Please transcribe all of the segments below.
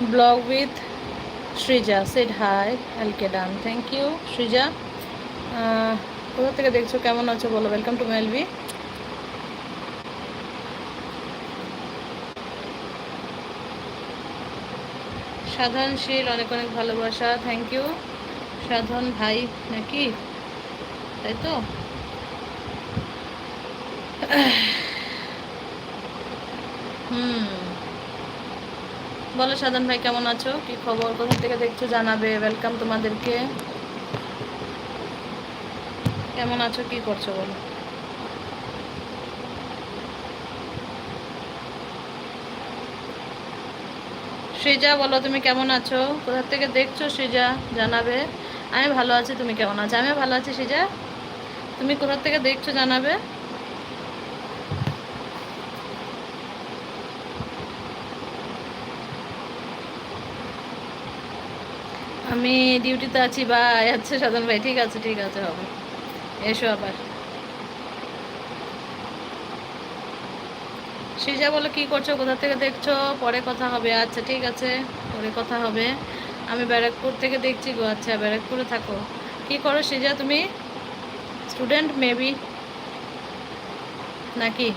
Blog with Srija said hi এলকে ডান, thank you Srija. কোথা থেকে দেখছো, কেমন আছো বলো। Welcome to মেলবি। সাধনশীল অনেক অনেক ভালোবাসা, থ্যাংক ইউ। সাধন ভাই নাকি, তাই তো? হুম, বলো সাধন ভাই কেমন আছো, কি খবর, কোথা থেকে দেখছো জানাবে। ওয়েলকাম তোমাদেরকে। কেমন আছো, কি করছো বলো। সৃজা বলো তুমি কেমন আছো, কোথা থেকে দেখছো সৃজা জানাবে। আমি ভালো আছি, তুমি কেমন আছো। আমিও ভালো আছি সৃজা, তুমি কোথা থেকে দেখছো জানাবে। আমি ডিউটিতে আছি ভাই। আচ্ছা সাধন ভাই, ঠিক আছে ঠিক আছে, হবে, এসো আবার। সৃজা বলো কি করছো, কোথা থেকে দেখছো, পরে কথা হবে। আচ্ছা ঠিক আছে, পরে কথা হবে। আমি ব্যারাকপুর থেকে দেখছি গো। আচ্ছা ব্যারাকপুরে থাকো, কি করো সৃজা তুমি, স্টুডেন্ট মেবি নাকি।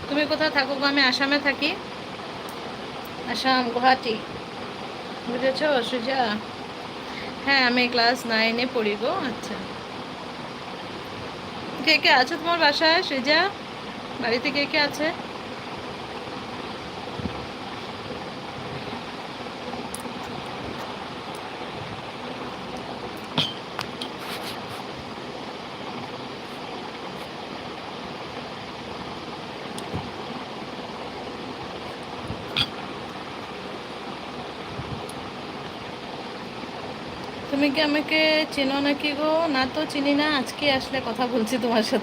তুমি কোথায় থাকো গো। আমি আসামে থাকি, আসাম গুয়াহাটি, বুঝেছো সৃজা। হ্যাঁ আমি ক্লাস 9-এ পড়ি গো। আচ্ছা, কে কে আছো তোমার বাসায় সৃজা, বাড়িতে কে কে আছে। তুমি কি আমাকে চেনো নাকি গো। না তো চিনি না, আজকে আসলে কথা বলছি তোমার সাথে।